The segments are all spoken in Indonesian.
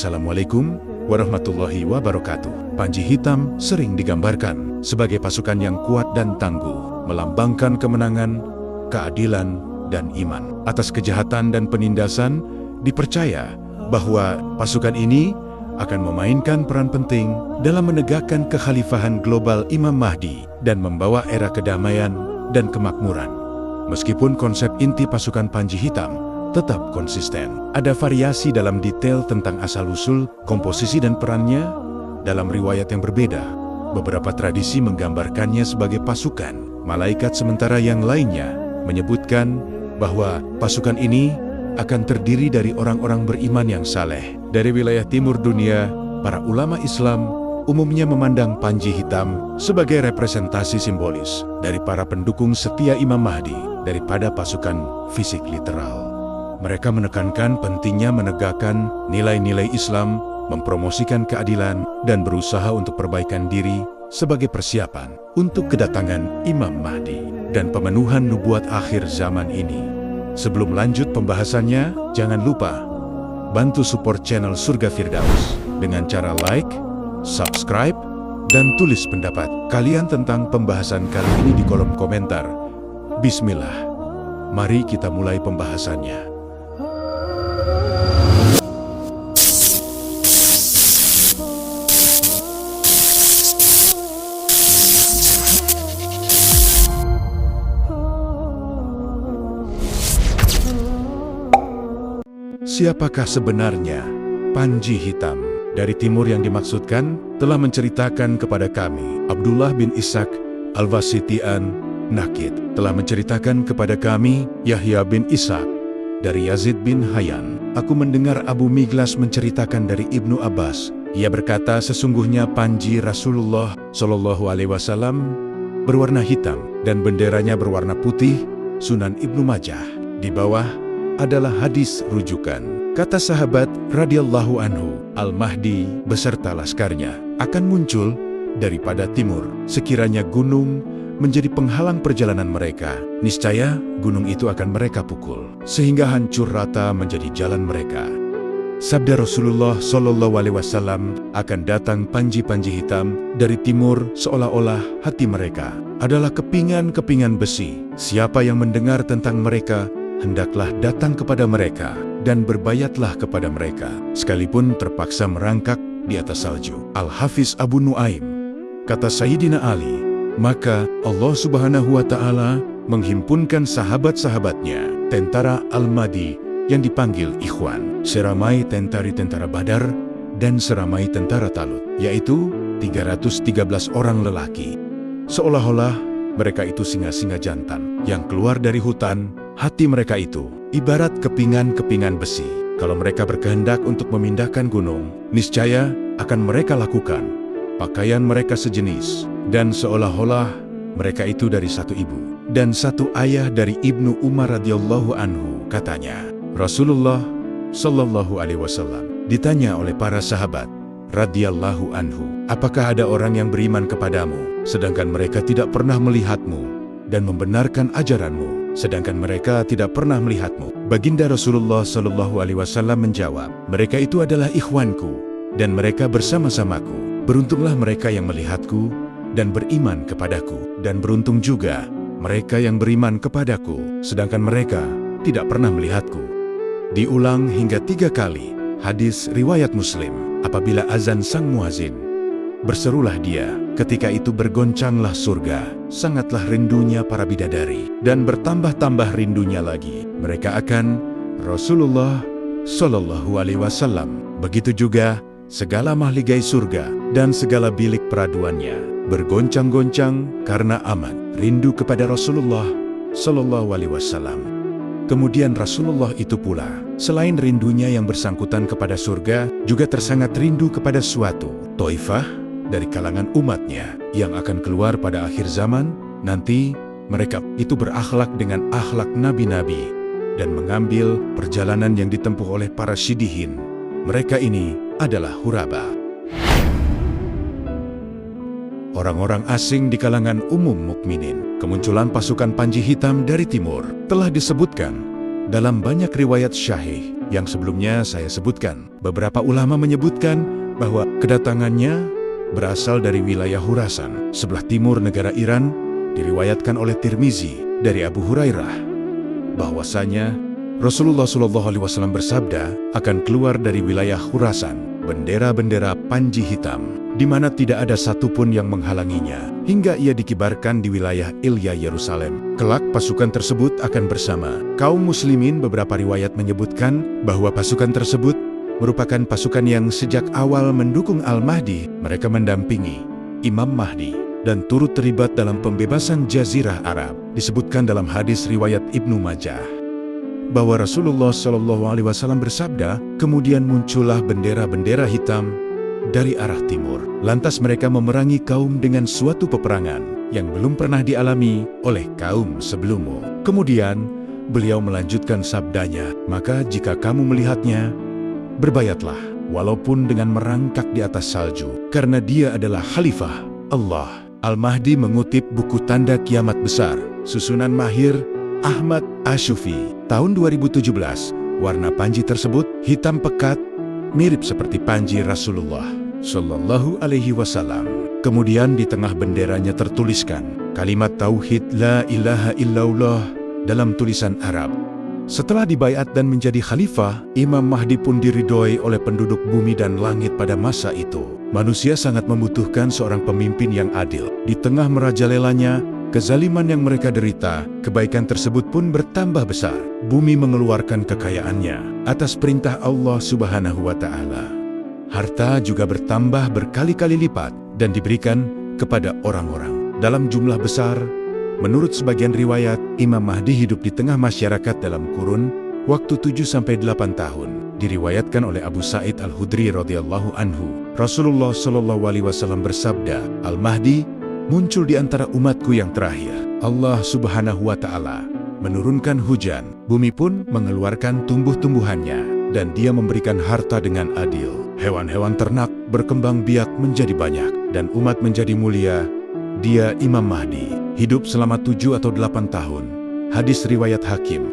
Assalamualaikum warahmatullahi wabarakatuh. Panji hitam sering digambarkan sebagai pasukan yang kuat dan tangguh, melambangkan kemenangan, keadilan, dan iman. Atas kejahatan dan penindasan, dipercaya bahwa pasukan ini akan memainkan peran penting dalam menegakkan kekhalifahan global Imam Mahdi dan membawa era kedamaian dan kemakmuran. Meskipun konsep inti pasukan Panji Hitam tetap konsisten, ada variasi dalam detail tentang asal-usul, komposisi dan perannya dalam riwayat yang berbeda. Beberapa tradisi menggambarkannya sebagai pasukan malaikat, sementara yang lainnya menyebutkan bahwa pasukan ini akan terdiri dari orang-orang beriman yang saleh. Dari wilayah timur dunia, para ulama Islam umumnya memandang Panji Hitam sebagai representasi simbolis dari para pendukung setia Imam Mahdi daripada pasukan fisik literal. Mereka menekankan pentingnya menegakkan nilai-nilai Islam, mempromosikan keadilan, dan berusaha untuk perbaikan diri sebagai persiapan untuk kedatangan Imam Mahdi dan pemenuhan nubuat akhir zaman ini. Sebelum lanjut pembahasannya, jangan lupa bantu support channel Surga Firdaus dengan cara like, subscribe, dan tulis pendapat kalian tentang pembahasan kali ini di kolom komentar. Bismillah, mari kita mulai pembahasannya. Siapakah sebenarnya Panji Hitam? Dari timur yang dimaksudkan telah menceritakan kepada kami. Abdullah bin Ishaq Al-Wasitian Nakid telah menceritakan kepada kami. Yahya bin Ishaq dari Yazid bin Hayyan. Aku mendengar Abu Miglas menceritakan dari Ibnu Abbas. Ia berkata, sesungguhnya Panji Rasulullah Shallallahu Alaihi Wasallam berwarna hitam dan benderanya berwarna putih. Sunan Ibnu Majah. Di bawah adalah hadis rujukan. Kata sahabat radhiyallahu anhu, Al-Mahdi beserta laskarnya akan muncul daripada timur. Sekiranya gunung menjadi penghalang perjalanan mereka, niscaya gunung itu akan mereka pukul sehingga hancur rata menjadi jalan mereka. Sabda Rasulullah Shallallahu Alaihi Wasallam, akan datang panji-panji hitam dari timur, seolah-olah hati mereka adalah kepingan-kepingan besi. Siapa yang mendengar tentang mereka, hendaklah datang kepada mereka dan berbayatlah kepada mereka, sekalipun terpaksa merangkak di atas salju. Al-Hafiz Abu Nuaim, kata Sayyidina Ali, maka Allah Subhanahu wa Ta'ala menghimpunkan sahabat-sahabatnya, tentara Al-Mahdi yang dipanggil Ikhwan, seramai tentara Badar dan seramai tentara Talut, yaitu 313 orang lelaki. Seolah-olah mereka itu singa-singa jantan yang keluar dari hutan. Hati mereka itu ibarat kepingan-kepingan besi. Kalau mereka berkehendak untuk memindahkan gunung, niscaya akan mereka lakukan. Pakaian mereka sejenis, dan seolah-olah mereka itu dari satu ibu dan satu ayah. Dari Ibnu Umar radhiyallahu anhu, katanya, Rasulullah Shallallahu Alaihi Wasallam ditanya oleh para sahabat radhiyallahu anhu, apakah ada orang yang beriman kepadamu, sedangkan mereka tidak pernah melihatmu, dan membenarkan ajaranmu, sedangkan mereka tidak pernah melihatmu? Baginda Rasulullah Shallallahu Alaihi Wasallam menjawab, mereka itu adalah ikhwanku dan mereka bersama-samaku. Beruntunglah mereka yang melihatku dan beriman kepadaku, dan beruntung juga mereka yang beriman kepadaku sedangkan mereka tidak pernah melihatku. Diulang hingga 3 kali. Hadis riwayat Muslim. Apabila azan sang muazin, berserulah dia. Ketika itu bergoncanglah surga. Sangatlah rindunya para bidadari, dan bertambah-tambah rindunya lagi mereka akan Rasulullah Shallallahu Alaihi Wasallam. Begitu juga segala mahligai surga dan segala bilik peraduannya bergoncang-goncang karena amat rindu kepada Rasulullah Shallallahu Alaihi Wasallam. Kemudian Rasulullah itu pula, selain rindunya yang bersangkutan kepada surga, juga tersangat rindu kepada suatu Taifah dari kalangan umatnya yang akan keluar pada akhir zaman. Nanti mereka itu berakhlak dengan akhlak nabi-nabi dan mengambil perjalanan yang ditempuh oleh para syidihin. Mereka ini adalah huraba, orang-orang asing di kalangan umum mukminin. Kemunculan pasukan Panji Hitam dari timur telah disebutkan dalam banyak riwayat syahih yang sebelumnya saya sebutkan. Beberapa ulama menyebutkan bahwa kedatangannya berasal dari wilayah Khurasan, sebelah timur negara Iran. Diriwayatkan oleh Tirmizi dari Abu Hurairah bahwasanya Rasulullah SAW bersabda, akan keluar dari wilayah Khurasan bendera-bendera panji hitam, di mana tidak ada satupun yang menghalanginya, hingga ia dikibarkan di wilayah Ilya Yerusalem. Kelak pasukan tersebut akan bersama kaum muslimin. Beberapa riwayat menyebutkan bahwa pasukan tersebut merupakan pasukan yang sejak awal mendukung Al-Mahdi. Mereka mendampingi Imam Mahdi dan turut terlibat dalam pembebasan Jazirah Arab. Disebutkan dalam hadis riwayat Ibnu Majah bahwa Rasulullah SAW bersabda, kemudian muncullah bendera-bendera hitam dari arah timur. Lantas mereka memerangi kaum dengan suatu peperangan yang belum pernah dialami oleh kaum sebelummu. Kemudian beliau melanjutkan sabdanya, maka jika kamu melihatnya, berbayatlah, walaupun dengan merangkak di atas salju, karena dia adalah khalifah Allah. Al-Mahdi mengutip buku Tanda Kiamat Besar, susunan Mahir Ahmad Asyufi, tahun 2017. Warna panji tersebut hitam pekat, mirip seperti panji Rasulullah Shallallahu Alaihi Wasallam. Kemudian di tengah benderanya tertuliskan kalimat Tauhid La ilaha illallah dalam tulisan Arab. Setelah dibaiat dan menjadi khalifah, Imam Mahdi pun diridhoi oleh penduduk bumi dan langit pada masa itu. Manusia sangat membutuhkan seorang pemimpin yang adil. Di tengah merajalelanya kezaliman yang mereka derita, kebaikan tersebut pun bertambah besar. Bumi mengeluarkan kekayaannya atas perintah Allah Subhanahu wa Ta'ala. Harta juga bertambah berkali-kali lipat dan diberikan kepada orang-orang dalam jumlah besar. Menurut sebagian riwayat, Imam Mahdi hidup di tengah masyarakat dalam kurun waktu 7-8 tahun. Diriwayatkan oleh Abu Sa'id Al-Khudri radhiyallahu anhu, Rasulullah SAW bersabda, Al-Mahdi muncul di antara umatku yang terakhir. Allah Subhanahu wa Ta'ala menurunkan hujan, bumi pun mengeluarkan tumbuh-tumbuhannya, dan dia memberikan harta dengan adil. Hewan-hewan ternak berkembang biak menjadi banyak, dan umat menjadi mulia. Dia Imam Mahdi hidup selama 7 atau 8 tahun. Hadis riwayat Hakim.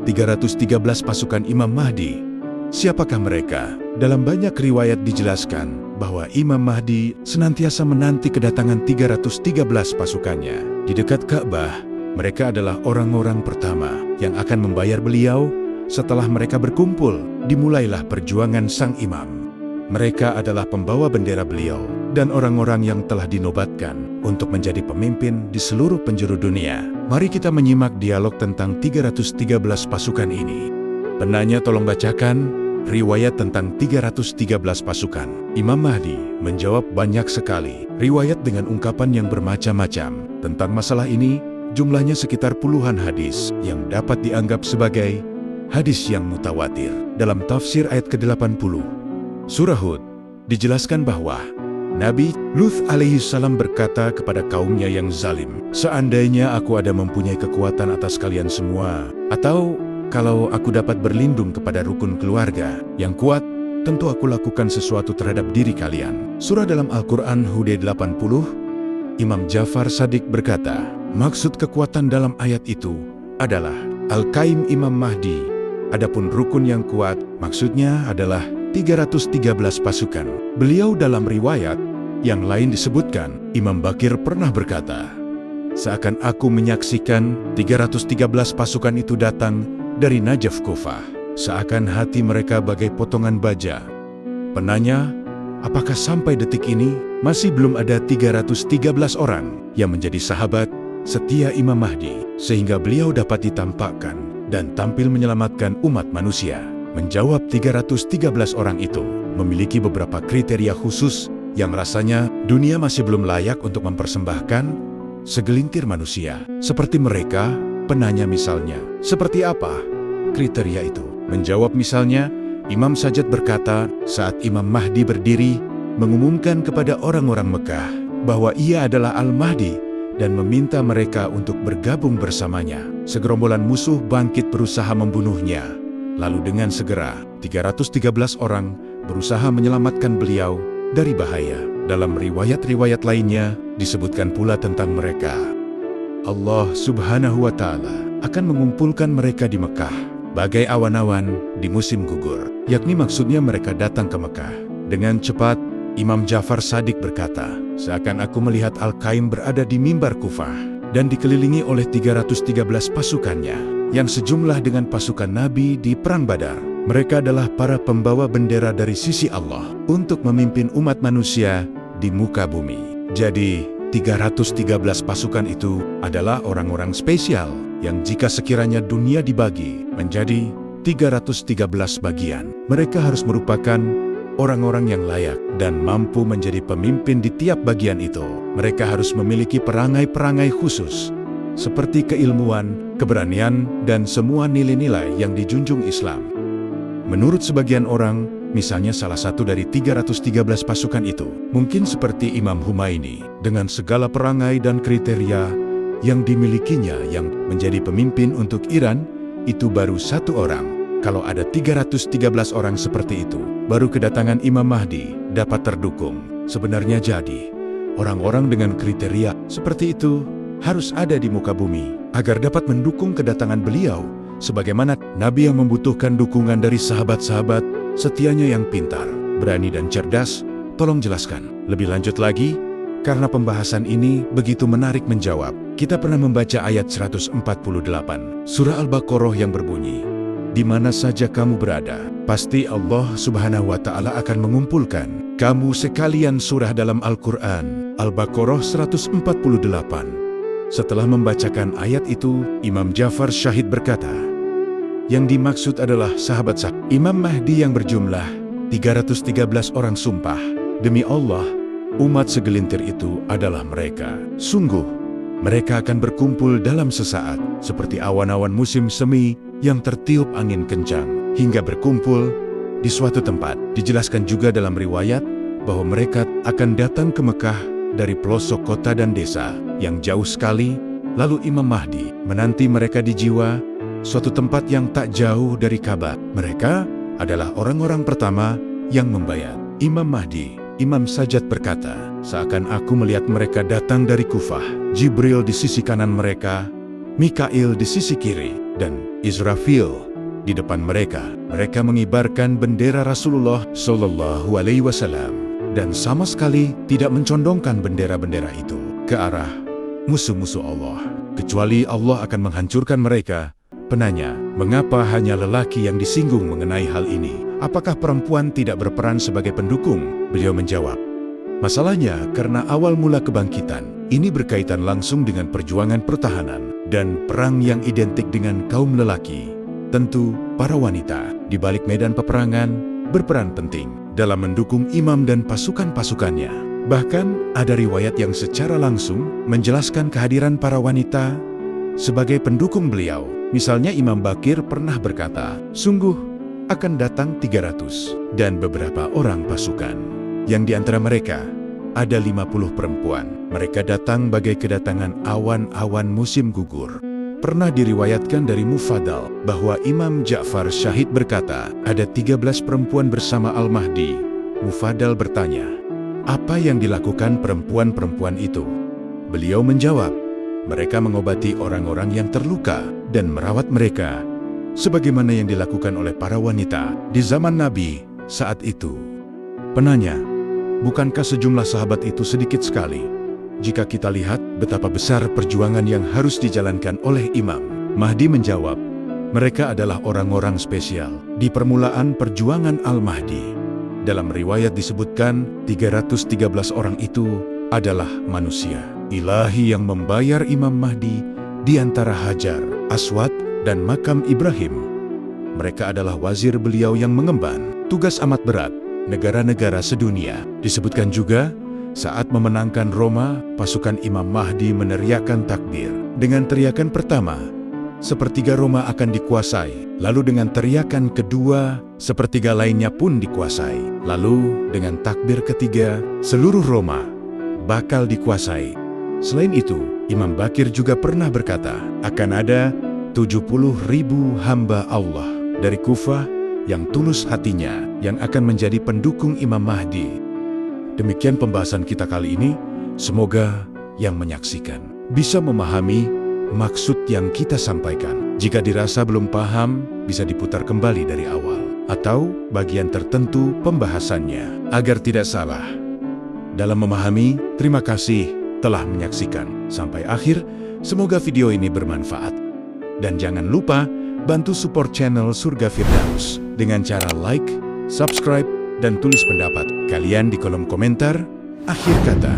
313 pasukan Imam Mahdi. Siapakah mereka? Dalam banyak riwayat dijelaskan bahwa Imam Mahdi senantiasa menanti kedatangan 313 pasukannya. Di dekat Ka'bah, mereka adalah orang-orang pertama yang akan membayar beliau. Setelah mereka berkumpul, dimulailah perjuangan sang imam. Mereka adalah pembawa bendera beliau dan orang-orang yang telah dinobatkan untuk menjadi pemimpin di seluruh penjuru dunia. Mari kita menyimak dialog tentang 313 pasukan ini. Penanya tolong bacakan riwayat tentang 313 pasukan. Imam Mahdi menjawab banyak sekali riwayat dengan ungkapan yang bermacam-macam tentang masalah ini. Jumlahnya sekitar puluhan hadis yang dapat dianggap sebagai hadis yang mutawatir. Dalam tafsir ayat ke-80 Surah Hud dijelaskan bahwa Nabi Luth alaihissalam berkata kepada kaumnya yang zalim, seandainya aku ada mempunyai kekuatan atas kalian semua, atau kalau aku dapat berlindung kepada rukun keluarga yang kuat, tentu aku lakukan sesuatu terhadap diri kalian. Surah dalam Al-Quran Hud 80, Imam Ja'far Shadiq berkata, maksud kekuatan dalam ayat itu adalah Al-Qaim Imam Mahdi. Adapun rukun yang kuat, maksudnya adalah 313 pasukan. Beliau dalam riwayat yang lain disebutkan, Imam Bakir pernah berkata, seakan aku menyaksikan 313 pasukan itu datang dari Najaf Kufah, seakan hati mereka bagai potongan baja. Penanya, apakah sampai detik ini masih belum ada 313 orang yang menjadi sahabat setia Imam Mahdi, sehingga beliau dapat ditampakkan dan tampil menyelamatkan umat manusia? Menjawab 313 orang itu memiliki beberapa kriteria khusus yang rasanya dunia masih belum layak untuk mempersembahkan segelintir manusia seperti mereka. Penanya misalnya, seperti apa kriteria itu? Menjawab misalnya, Imam Sajjad berkata saat Imam Mahdi berdiri mengumumkan kepada orang-orang Mekah bahwa ia adalah Al-Mahdi dan meminta mereka untuk bergabung bersamanya. Segerombolan musuh bangkit berusaha membunuhnya. Lalu dengan segera, 313 orang berusaha menyelamatkan beliau dari bahaya. Dalam riwayat-riwayat lainnya, disebutkan pula tentang mereka. Allah Subhanahu wa Ta'ala akan mengumpulkan mereka di Mekah bagai awan-awan di musim gugur. Yakni maksudnya mereka datang ke Mekah. Dengan cepat, Imam Ja'far Shadiq berkata, seakan aku melihat Al-Qaim berada di mimbar Kufah dan dikelilingi oleh 313 pasukannya, yang sejumlah dengan pasukan Nabi di Perang Badar. Mereka adalah para pembawa bendera dari sisi Allah untuk memimpin umat manusia di muka bumi. Jadi, 313 pasukan itu adalah orang-orang spesial yang jika sekiranya dunia dibagi menjadi 313 bagian, mereka harus merupakan orang-orang yang layak dan mampu menjadi pemimpin di tiap bagian itu. Mereka harus memiliki perangai-perangai khusus, seperti keilmuan, keberanian, dan semua nilai-nilai yang dijunjung Islam. Menurut sebagian orang, misalnya salah satu dari 313 pasukan itu, mungkin seperti Imam Humaini, dengan segala perangai dan kriteria yang dimilikinya yang menjadi pemimpin untuk Iran, itu baru satu orang. Kalau ada 313 orang seperti itu, baru kedatangan Imam Mahdi dapat terdukung. Sebenarnya jadi, orang-orang dengan kriteria seperti itu harus ada di muka bumi, agar dapat mendukung kedatangan beliau, sebagaimana Nabi yang membutuhkan dukungan dari sahabat-sahabat setianya yang pintar, berani dan cerdas. Tolong jelaskan lebih lanjut lagi, karena pembahasan ini begitu menarik menjawab. Kita pernah membaca ayat 148, surah Al-Baqarah yang berbunyi, di mana saja kamu berada, pasti Allah Subhanahu wa Ta'ala akan mengumpulkan kamu sekalian. Surah dalam Al-Quran, Al-Baqarah 148. Setelah membacakan ayat itu, Imam Ja'far Shadiq berkata, yang dimaksud adalah sahabat Imam Mahdi yang berjumlah 313 orang. Sumpah, demi Allah, umat segelintir itu adalah mereka. Sungguh, mereka akan berkumpul dalam sesaat, seperti awan-awan musim semi yang tertiup angin kencang, hingga berkumpul di suatu tempat. Dijelaskan juga dalam riwayat bahwa mereka akan datang ke Mekah dari pelosok kota dan desa yang jauh sekali. Lalu Imam Mahdi menanti mereka di Jiwa, suatu tempat yang tak jauh dari Ka'bah. Mereka adalah orang-orang pertama yang membayat. Imam Mahdi, Imam Sajjad berkata, seakan aku melihat mereka datang dari Kufah. Jibril di sisi kanan mereka, Mikail di sisi kiri, dan Israfil di depan mereka. Mereka mengibarkan bendera Rasulullah Shallallahu Alaihi Wasallam dan sama sekali tidak mencondongkan bendera-bendera itu ke arah musuh-musuh Allah, kecuali Allah akan menghancurkan mereka. Penanya, mengapa hanya lelaki yang disinggung mengenai hal ini? Apakah perempuan tidak berperan sebagai pendukung? Beliau menjawab, masalahnya karena awal mula kebangkitan ini berkaitan langsung dengan perjuangan pertahanan dan perang yang identik dengan kaum lelaki. Tentu, para wanita di balik medan peperangan berperan penting dalam mendukung imam dan pasukan-pasukannya. Bahkan, ada riwayat yang secara langsung menjelaskan kehadiran para wanita sebagai pendukung beliau. Misalnya Imam Bakir pernah berkata, sungguh akan datang 300 dan beberapa orang pasukan, yang di antara mereka ada 50 perempuan. Mereka datang bagai kedatangan awan-awan musim gugur. Pernah diriwayatkan dari Mufaddal bahwa Imam Ja'far Shadiq berkata, ada 13 perempuan bersama Al-Mahdi. Mufaddal bertanya, apa yang dilakukan perempuan-perempuan itu? Beliau menjawab, mereka mengobati orang-orang yang terluka dan merawat mereka, sebagaimana yang dilakukan oleh para wanita di zaman Nabi saat itu. Penanya, bukankah sejumlah sahabat itu sedikit sekali? Jika kita lihat betapa besar perjuangan yang harus dijalankan oleh Imam Mahdi menjawab, mereka adalah orang-orang spesial di permulaan perjuangan Al-Mahdi. Dalam riwayat disebutkan 313 orang itu adalah manusia ilahi yang membayar Imam Mahdi di antara Hajar Aswad dan makam Ibrahim. Mereka adalah wazir beliau yang mengemban tugas amat berat negara-negara sedunia. Disebutkan juga saat memenangkan Roma, pasukan Imam Mahdi meneriakkan takbir. Dengan teriakan pertama, sepertiga Roma akan dikuasai. Lalu dengan teriakan kedua, sepertiga lainnya pun dikuasai. Lalu dengan takbir ketiga, seluruh Roma bakal dikuasai. Selain itu, Imam Bakir juga pernah berkata, akan ada 70.000 hamba Allah dari Kufah yang tulus hatinya yang akan menjadi pendukung Imam Mahdi. Demikian pembahasan kita kali ini. Semoga yang menyaksikan bisa memahami maksud yang kita sampaikan. Jika dirasa belum paham, bisa diputar kembali dari awal, atau bagian tertentu pembahasannya. Agar tidak salah dalam memahami, terima kasih telah menyaksikan sampai akhir. Semoga video ini bermanfaat. Dan jangan lupa bantu support channel Surga Firdaus dengan cara like, subscribe, dan tulis pendapat kalian di kolom komentar. Akhir kata,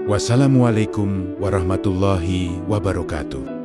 wassalamualaikum warahmatullahi wabarakatuh.